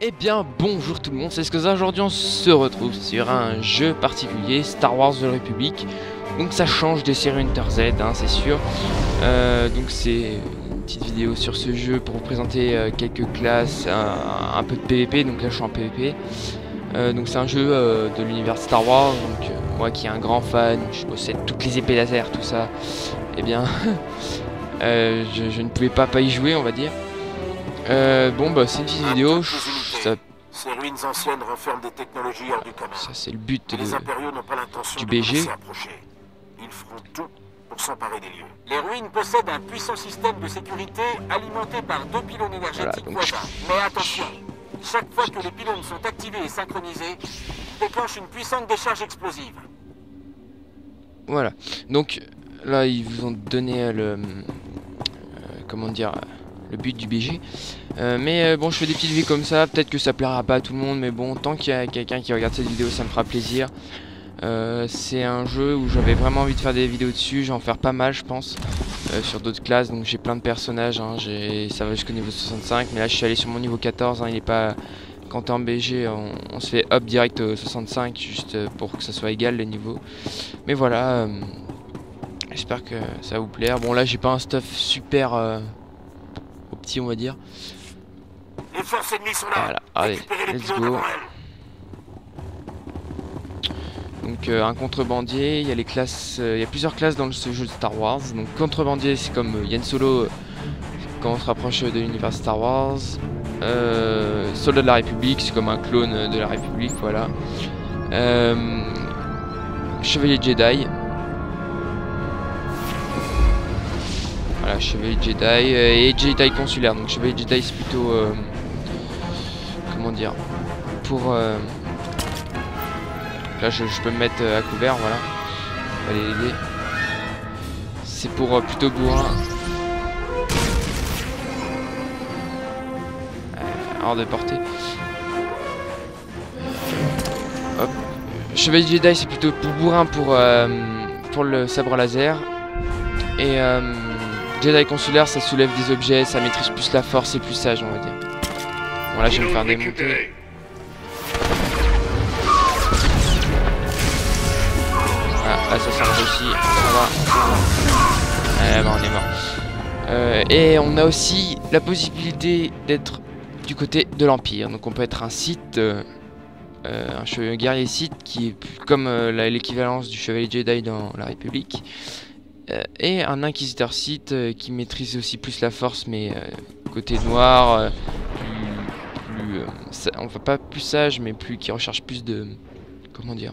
Eh bien bonjour tout le monde, c'est Scoza. Aujourd'hui on se retrouve sur un jeu particulier, Star Wars The Republic. Donc ça change des séries Hunter Z, hein, c'est sûr. Donc c'est une petite vidéo sur ce jeu pour vous présenter quelques classes, un peu de PVP. Donc là je suis en PVP. Donc c'est un jeu de l'univers Star Wars. Donc moi qui est un grand fan, je possède toutes les épées laser, tout ça. Eh bien je ne pouvais pas y jouer, on va dire. Bon bah c'est une petite vidéo. Ces ruines anciennes renferment des technologies hors du commun. Ça c'est le but Les impériaux n'ont pas l'intention du de BG. laisser approcher. Ils feront tout pour s'emparer des lieux. Les ruines possèdent un puissant système de sécurité alimenté par 2 pylônes énergétiques voisins. Mais attention, chaque fois que les pylônes sont activés et synchronisés, ils déclenchent une puissante décharge explosive. Voilà. Donc là ils vous ont donné le comment dire, le but du BG. Mais bon, je fais des petites vidéos comme ça, peut-être que ça plaira pas à tout le monde, mais bon, tant qu'il y a quelqu'un qui regarde cette vidéo, ça me fera plaisir. C'est un jeu où j'avais vraiment envie de faire des vidéos dessus, je vais en faire pas mal je pense, sur d'autres classes. Donc j'ai plein de personnages, hein, ça va jusqu'au niveau 65, mais là je suis allé sur mon niveau 14, hein, il est pas... Quand t'es en BG, on se fait hop direct au 65, juste pour que ça soit égal les niveaux. Mais voilà, j'espère que ça va vous plaire. Bon là j'ai pas un stuff super opti on va dire. Les forces ennemies sont là. Voilà, allez, let's go. Donc un contrebandier, il y a les classes, il y a plusieurs classes dans ce jeu de Star Wars. Donc contrebandier c'est comme Yen Solo quand on se rapproche de l'univers Star Wars. Soldat de la République, c'est comme un clone de la République, voilà. Chevalier Jedi. Voilà, Chevalier Jedi et Jedi consulaire. Donc Chevalier Jedi c'est plutôt comment dire, pour là je peux me mettre à couvert, voilà. On va les aider. C'est pour plutôt bourrin. Hors de portée. Hop. Chevalier Jedi c'est plutôt pour bourrin, pour le sabre laser. Et Jedi consulaire ça soulève des objets, ça maîtrise plus la force et plus sage on va dire. Bon là je vais me faire démonter. Ah là ça charge aussi, ça va. Bah, on est mort. Et on a aussi la possibilité d'être du côté de l'Empire. Donc on peut être un Sith, un guerrier Sith qui est comme l'équivalence du chevalier Jedi dans la République. Et un inquisiteur Sith qui maîtrise aussi plus la force, mais côté noir, on va pas plus sage, mais qui recherche plus de, comment dire,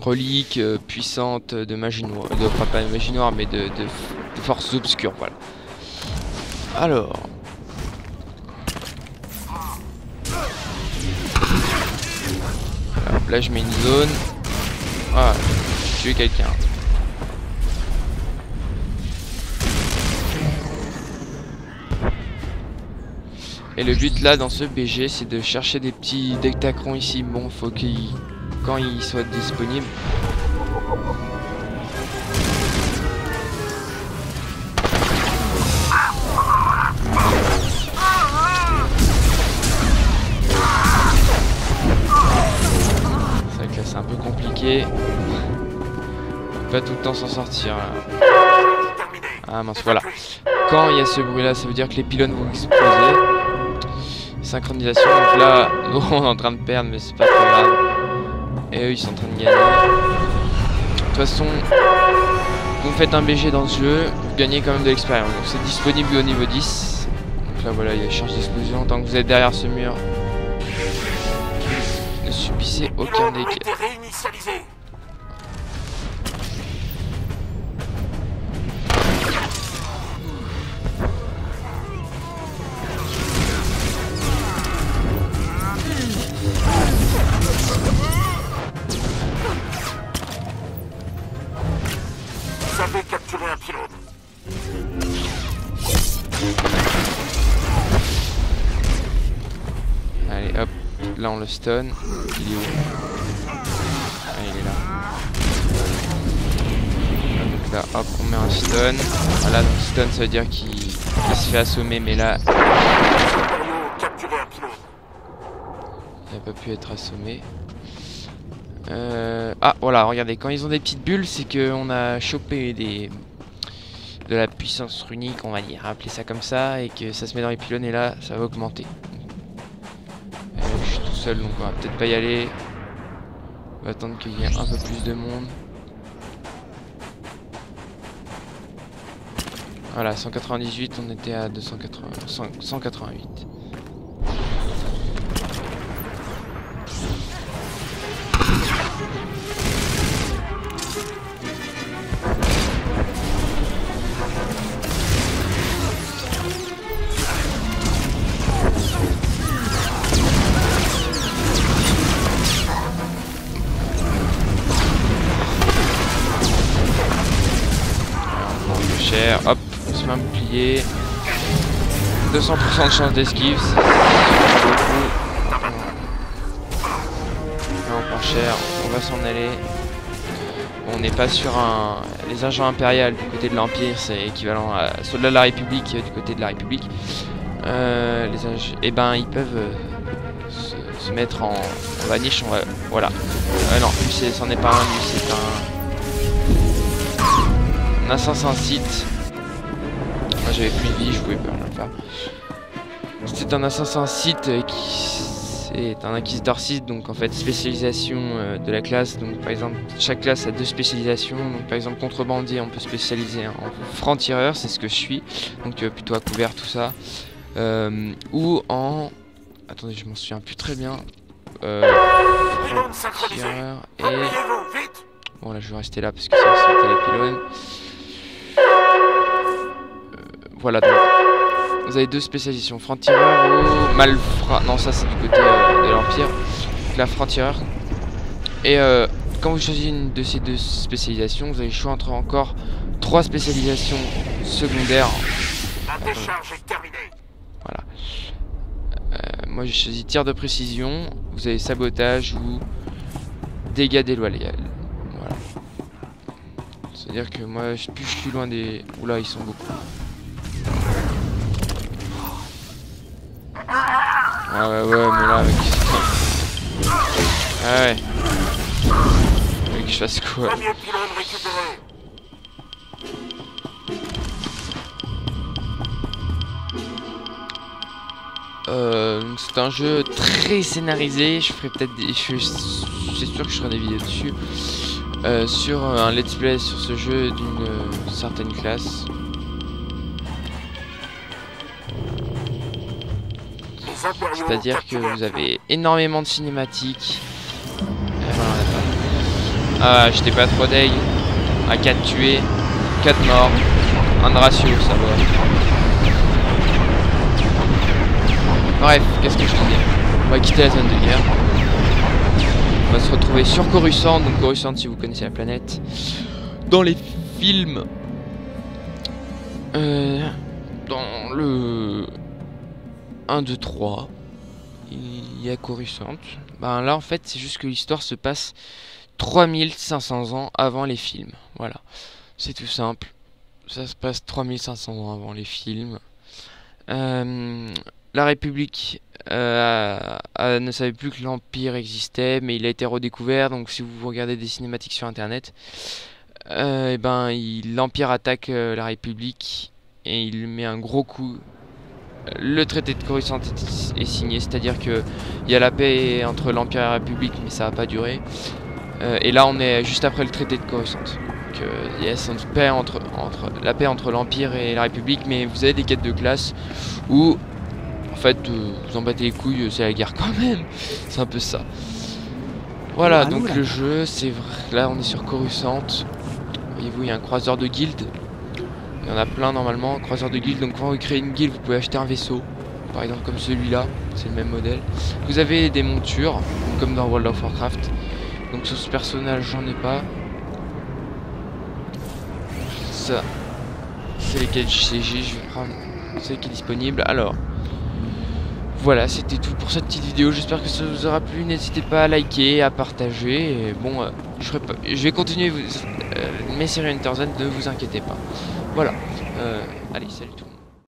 reliques puissantes de magie noire, pas de magie noire, mais de forces obscures, voilà. Alors. Là je mets une zone. Ah, j'ai tué quelqu'un. Et le but là dans ce BG c'est de chercher des petits dectacrons ici. Bon, faut quand ils soient disponibles. C'est un peu compliqué. Pas tout le temps s'en sortir. Ah mince, voilà. Quand il y a ce bruit là, ça veut dire que les pylônes vont exploser. Synchronisation, donc là, nous on est en train de perdre, mais c'est pas très grave. Et eux ils sont en train de gagner. De toute façon, vous faites un BG dans ce jeu, vous gagnez quand même de l'expérience. Donc c'est disponible au niveau 10. Donc là voilà, il y a charge d'explosion. Tant que vous êtes derrière ce mur, ne subissez aucun dégât. Vous avez capturé un pylône. Allez hop, là on le stun. Il est où? Ah, il est là. Donc là hop, on met un stun. Voilà, donc stun ça veut dire qu'il se fait assommer, mais là il n'a pas pu être assommé. Ah voilà, regardez, quand ils ont des petites bulles, c'est qu'on a chopé de la puissance runique, on va dire, appeler ça comme ça, et que ça se met dans les pylônes, et là ça va augmenter. Je suis tout seul, donc on va peut-être pas y aller. On va attendre qu'il y ait un peu plus de monde. Voilà, 198, on était à 188. Hop, on se met un bouclier. 200% de chance d'esquive. Là on prend cher, on va s'en aller. On n'est pas sur les agents impériales du côté de l'Empire, c'est équivalent à soldats de la République du côté de la République. Eh ben ils peuvent se mettre en vaniche. Voilà. Non, lui c'en est pas un, lui c'est un assassin Sith. Moi j'avais plus de vie, je pouvais pas le faire. C'est un assassin Sith qui est un inquisiteur Sith, donc en fait spécialisation de la classe. Donc par exemple chaque classe a 2 spécialisations. Donc par exemple contrebandier, on peut spécialiser en franc-tireur, c'est ce que je suis. Donc plutôt à couvert tout ça. Ou en... Attendez, je m'en souviens plus très bien. Franc-tireur et... Bon là je vais rester là parce que ça c'était les pylônes. Voilà, donc vous avez 2 spécialisations, franc-tireur ou malfrat. Non, ça c'est du côté de l'Empire, la franc-tireur. Et quand vous choisissez une de ces 2 spécialisations, vous avez le choix entre encore 3 spécialisations secondaires. Voilà. Moi j'ai choisi tir de précision, vous avez sabotage ou dégâts déloyaux. Voilà. C'est-à-dire que moi, plus je suis loin des... Oula, ils sont beaucoup. Ah ouais, mais là, avec... Ah ouais. Faut que je fasse quoi? C'est un jeu très scénarisé. Je ferai peut-être des... C'est sûr que je ferai des vidéos dessus. Sur un let's play sur ce jeu d'une certaine classe. C'est-à-dire que vous avez énormément de cinématiques. Ah, j'étais pas trop deg. À 4 tués, 4 morts, un de ratio, ça va. Bref, qu'est-ce que je te dis? On va quitter la zone de guerre. On va se retrouver sur Coruscant. Donc Coruscant, si vous connaissez la planète, dans les films, dans le 1, 2, 3, il y a Coruscant. Ben là en fait c'est juste que l'histoire se passe 3500 ans avant les films. Voilà, c'est tout simple. Ça se passe 3500 ans avant les films. La République ne savait plus que l'Empire existait, mais il a été redécouvert. Donc si vous regardez des cinématiques sur internet, et ben l'Empire attaque la République et il met un gros coup. Le traité de Coruscant est signé, c'est-à-dire que il y a la paix entre l'Empire et la République, mais ça va pas durer. Et là on est juste après le traité de Coruscant. Donc yes, la paix entre l'Empire et la République, mais vous avez des quêtes de classe où en fait vous en battez les couilles, c'est la guerre quand même. C'est un peu ça. Voilà, donc le jeu, c'est vrai. Là on est sur Coruscant. Voyez-vous, il y a un croiseur de guilde. Il y en a plein normalement, croiseurs de guilde. Donc quand vous créez une guilde, vous pouvez acheter un vaisseau. Par exemple comme celui-là, c'est le même modèle. Vous avez des montures, comme dans World of Warcraft. Donc sur ce personnage, j'en ai pas. Ça, c'est lesquels j'ai. Je vais prendre celui qui est disponible. Alors, voilà, c'était tout pour cette petite vidéo. J'espère que ça vous aura plu. N'hésitez pas à liker, à partager. Et bon, je vais continuer mes séries Enter Zen, ne vous inquiétez pas. Voilà. Allez, salut tout le monde.